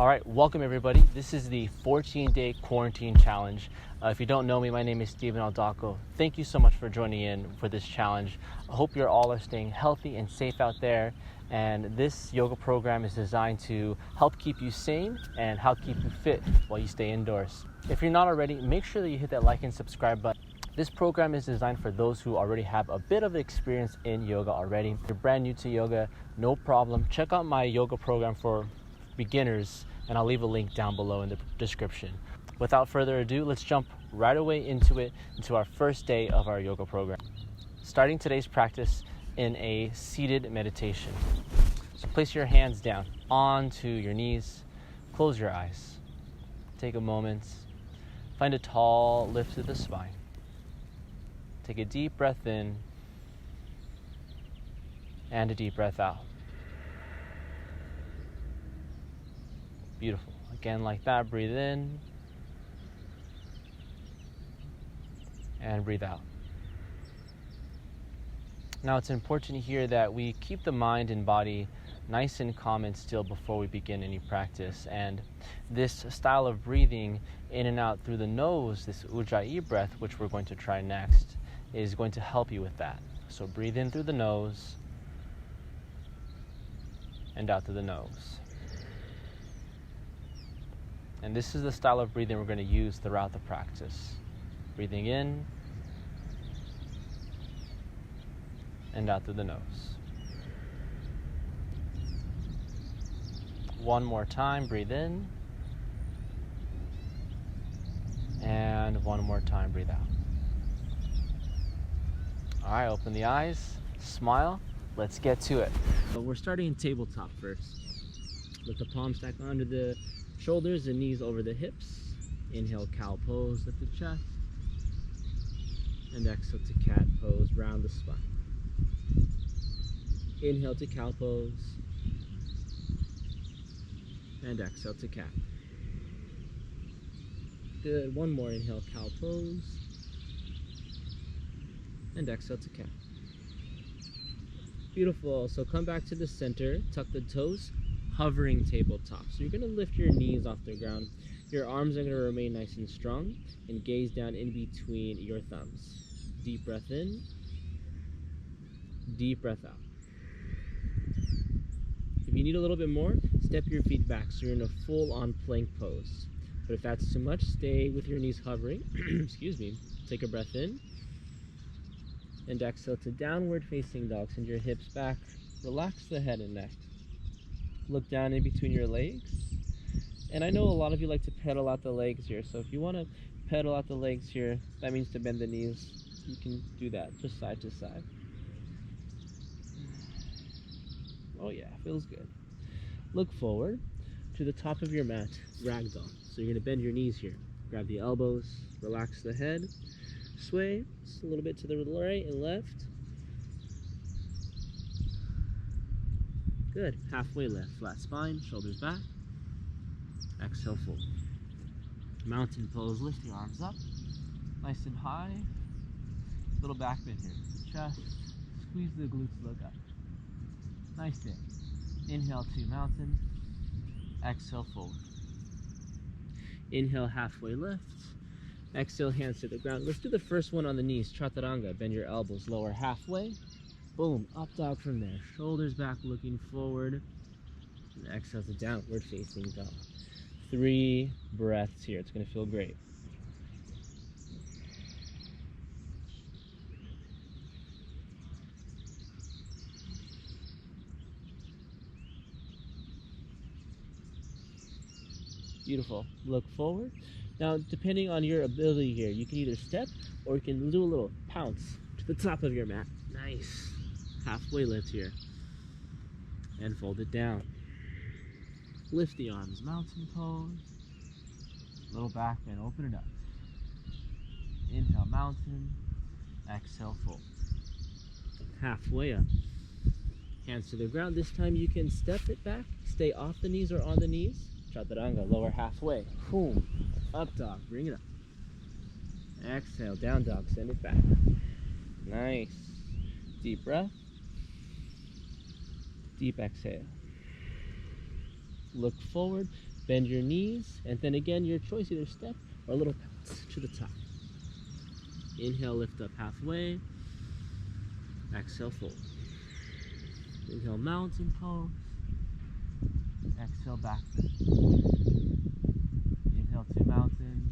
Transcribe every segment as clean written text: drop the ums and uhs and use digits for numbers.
All right, welcome everybody. This is the 14-day quarantine challenge. If you don't know me, my name is Stephenal. Thank you so much for joining in for this challenge. I hope you all are staying healthy and safe out there. And this yoga program is designed to help keep you sane and help keep you fit while you stay indoors. If you're not already, make sure that you hit that like and subscribe button. This program is designed for those who already have a bit of experience in yoga already. If you're brand new to yoga, no problem. Check out my yoga program for beginners, and I'll leave a link down below in the description. Without further ado, let's jump right away into our first day of our yoga program. Starting today's practice in a seated meditation. So place your hands down onto your knees, close your eyes. Take a moment, find a tall lift to the spine. Take a deep breath in and a deep breath out. Beautiful. Again, like that, breathe in and breathe out. Now, it's important here that we keep the mind and body nice and calm and still before we begin any practice. And this style of breathing in and out through the nose, this Ujjayi breath, which we're going to try next, is going to help you with that. So breathe in through the nose and out through the nose. And this is the style of breathing we're going to use throughout the practice. Breathing in and out through the nose. One more time, breathe in. And one more time, breathe out. All right, open the eyes, smile. Let's get to it. So we're starting in tabletop first. Let the palms stack under the shoulders and knees over the hips. Inhale, cow pose, lift the chest. And exhale to cat pose, round the spine. Inhale to cow pose. And exhale to cat. Good, one more, inhale, cow pose. And exhale to cat. Beautiful, so come back to the center, tuck the toes, hovering tabletop. So you're going to lift your knees off the ground. Your arms are going to remain nice and strong, and gaze down in between your thumbs. Deep breath in, deep breath out. If you need a little bit more, step your feet back so you're in a full-on plank pose. But if that's too much, stay with your knees hovering. Excuse me. Take a breath in, and exhale to downward facing dog. Send your hips back. Relax the head and neck. Look down in between your legs. And I know a lot of you like to pedal out the legs here, so if you want to pedal out the legs here, that means to bend the knees. You can do that, just side to side. Oh yeah, feels good. Look forward to the top of your mat, ragdoll. So you're going to bend your knees here. Grab the elbows, relax the head, sway just a little bit to the right and left. Good. Halfway lift. Flat spine, shoulders back. Exhale, fold. Mountain pose. Lift your arms up. Nice and high. Little back bend here. Chest. Squeeze the glutes, look up. Nice day. Inhale to mountain. Exhale, fold. Inhale, halfway lift. Exhale, hands to the ground. Let's do the first one on the knees. Chaturanga. Bend your elbows, lower halfway. Boom, up dog from there. Shoulders back, looking forward. And exhale to downward facing dog. 3 breaths here. It's going to feel great. Beautiful. Look forward. Now, depending on your ability here, you can either step or you can do a little pounce to the top of your mat. Nice. Halfway lift here. And fold it down. Lift the arms, mountain pose. Little back bend, open it up. Inhale, mountain. Exhale, fold. Halfway up. Hands to the ground. This time you can step it back. Stay off the knees or on the knees. Chaturanga, lower halfway. Boom. Up dog, bring it up. Exhale, down dog, send it back. Nice. Deep breath. Deep exhale. Look forward, bend your knees, and then again, your choice, either step or a little bounce to the top. Inhale, lift up halfway. Exhale, fold. Inhale, mountain pose. Exhale, back bend. Inhale to mountain.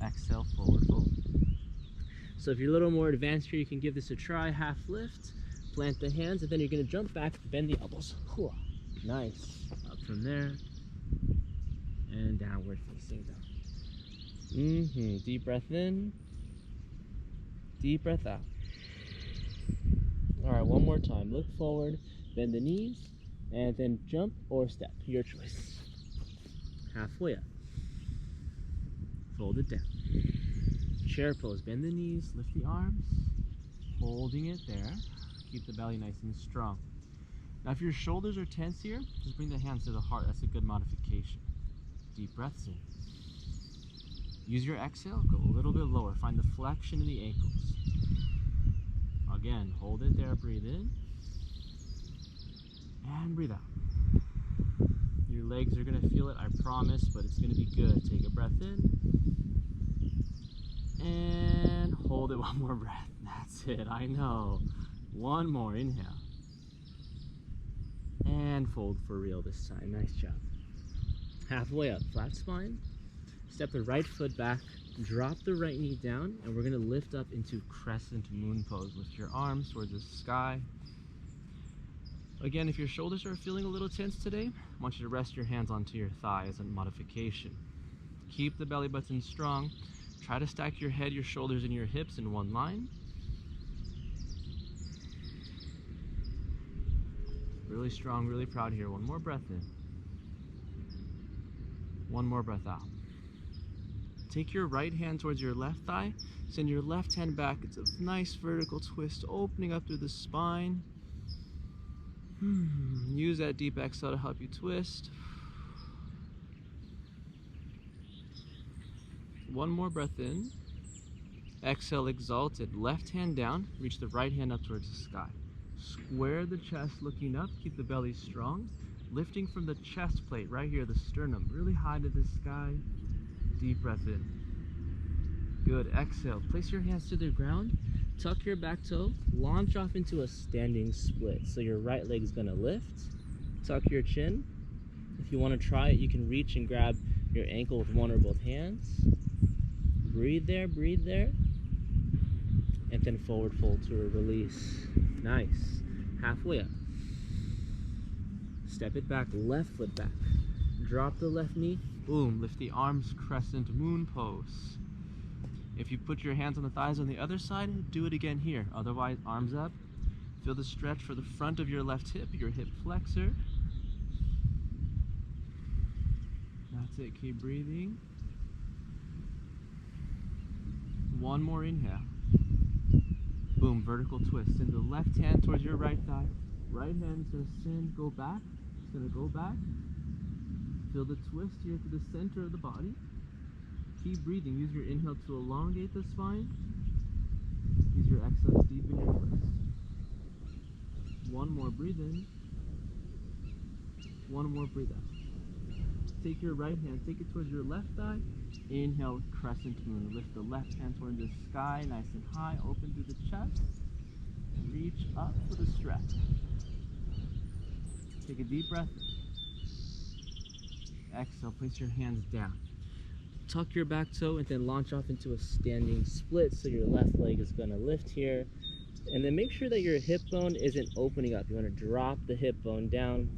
Exhale, forward fold. So if you're a little more advanced here, you can give this a try. Half lift, plant the hands, and then you're going to jump back, bend the elbows. Nice. Up from there, and downward facing dog. Deep breath in, deep breath out. All right, one more time. Look forward, bend the knees, and then jump or step, your choice. Halfway up. Fold it down. Chair pose, bend the knees, lift the arms, holding it there. Keep the belly nice and strong. Now if your shoulders are tense here, just bring the hands to the heart. That's a good modification. Deep breaths in. Use your exhale, go a little bit lower. Find the flexion in the ankles. Again, hold it there, breathe in, and breathe out. Your legs are gonna feel it, I promise, but it's gonna be good. Take a breath in, and hold it one more breath. That's it, I know. One more, inhale. And fold for real this time, nice job. Halfway up, flat spine. Step the right foot back, drop the right knee down, and we're gonna lift up into crescent moon pose. Lift your arms towards the sky. Again, if your shoulders are feeling a little tense today, I want you to rest your hands onto your thigh as a modification. Keep the belly button strong. Try to stack your head, your shoulders, and your hips in one line. Really strong, really proud here. One more breath in. One more breath out. Take your right hand towards your left thigh. Send your left hand back. It's a nice vertical twist, opening up through the spine. Use that deep exhale to help you twist. One more breath in. Exhale, exalted. Left hand down. Reach the right hand up towards the sky. Square the chest, looking up. Keep the belly strong. Lifting from the chest plate, right here, the sternum, really high to the sky. Deep breath in. Good. Exhale. Place your hands to the ground. Tuck your back toe. Launch off into a standing split. So your right leg is going to lift. Tuck your chin. If you want to try it, you can reach and grab your ankle with one or both hands. Breathe there, breathe there. And then forward fold to a release. Nice. Halfway up. Step it back, left foot back. Drop the left knee. Boom, lift the arms, crescent moon pose. If you put your hands on the thighs on the other side, do it again here. Otherwise, arms up. Feel the stretch for the front of your left hip, your hip flexor. That's it, keep breathing. One more inhale. Boom, vertical twist. Send the left hand towards your right thigh. Right hand is gonna send, go back. It's gonna go back. Feel the twist here to the center of the body. Keep breathing. Use your inhale to elongate the spine. Use your exhale to deepen your twist. One more, breathe in. One more, breathe out. Take your right hand, take it towards your left thigh. Inhale, crescent moon. Lift the left hand towards the sky, nice and high. Open through the chest. Reach up for the stretch. Take a deep breath. Exhale, place your hands down. Tuck your back toe and then launch off into a standing split. So your left leg is going to lift here. And then make sure that your hip bone isn't opening up. You want to drop the hip bone down.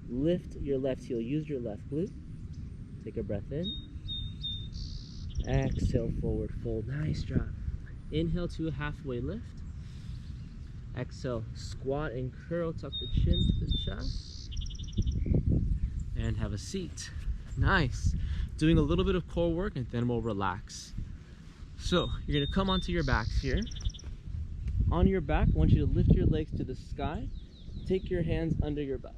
Lift your left heel. Use your left glute. Take a breath in. Exhale, forward fold. Nice job. Inhale to a halfway lift. Exhale, squat and curl. Tuck the chin to the chest. And have a seat. Nice. Doing a little bit of core work and then we'll relax. So you're gonna come onto your backs here. On your back, I want you to lift your legs to the sky. Take your hands under your butt.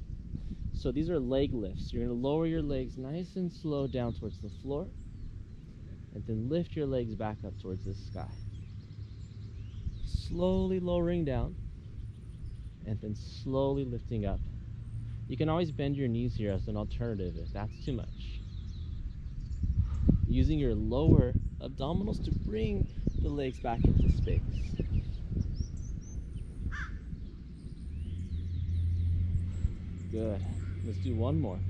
So these are leg lifts. You're gonna lower your legs nice and slow down towards the floor. And then lift your legs back up towards the sky. Slowly lowering down. And then slowly lifting up You can always bend your knees here as an alternative if that's too much. Using your lower abdominals to bring the legs back into space. Good. Let's do one more.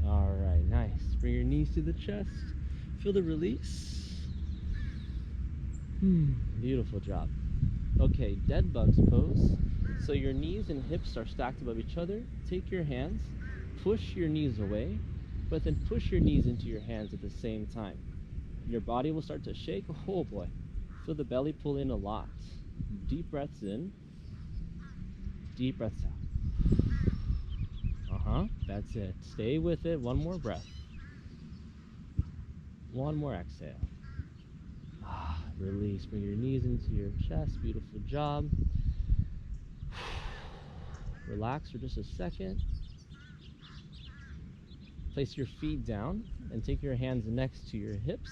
All right, nice. Bring your knees to the chest. Feel the release. Beautiful job. Okay, dead bugs pose. So your knees and hips are stacked above each other. Take your hands, push your knees away, but then push your knees into your hands at the same time. Your body will start to shake. Oh boy. Feel the belly pull in a lot. Deep breaths in. Deep breaths out. That's it. Stay with it. One more breath. One more exhale. Release. Bring your knees into your chest. Beautiful job. Relax for just a second. Place your feet down and take your hands next to your hips.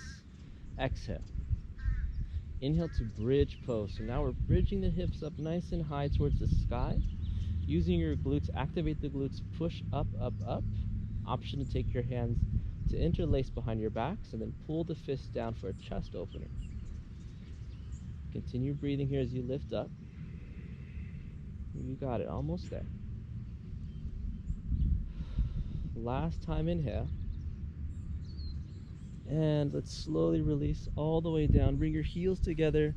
Exhale. Inhale to bridge pose. So now we're bridging the hips up nice and high towards the sky. Using your glutes, activate the glutes, push up, up, up. Option to take your hands to interlace behind your backs and then pull the fists down for a chest opener. Continue breathing here as you lift up. You got it, almost there. Last time, inhale. And let's slowly release all the way down. Bring your heels together,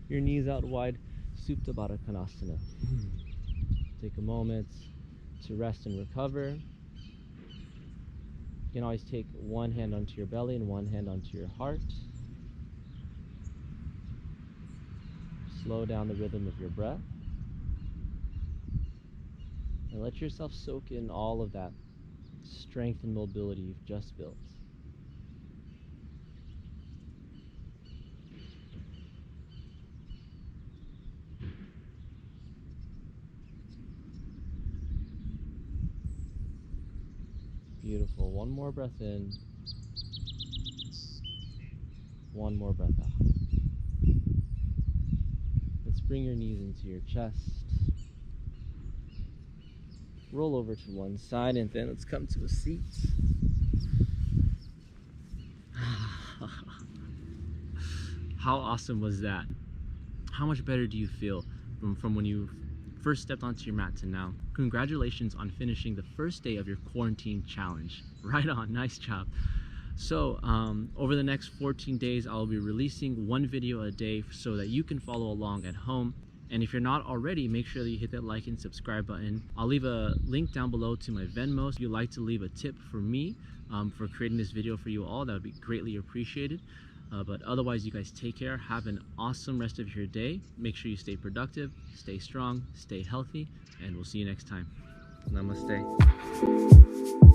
your knees out wide, Supta Baddha Konasana. Take a moment to rest and recover. You can always take one hand onto your belly and one hand onto your heart. Slow down the rhythm of your breath. And let yourself soak in all of that strength and mobility you've just built. Beautiful. One more breath in. One more breath out. Let's bring your knees into your chest. Roll over to one side and then let's come to a seat. How awesome was that? How much better do you feel from when you first stepped onto your mat to now? Congratulations on finishing the first day of your quarantine challenge. Right on, nice job. So over the next 14 days, I'll be releasing one video a day so that you can follow along at home. And if you're not already, make sure that you hit that like and subscribe button. I'll leave a link down below to my Venmo. If you'd like to leave a tip for me for creating this video for you all, that would be greatly appreciated. But otherwise, you guys take care. Have an awesome rest of your day. Make sure you stay productive, stay strong, stay healthy, and we'll see you next time. Namaste.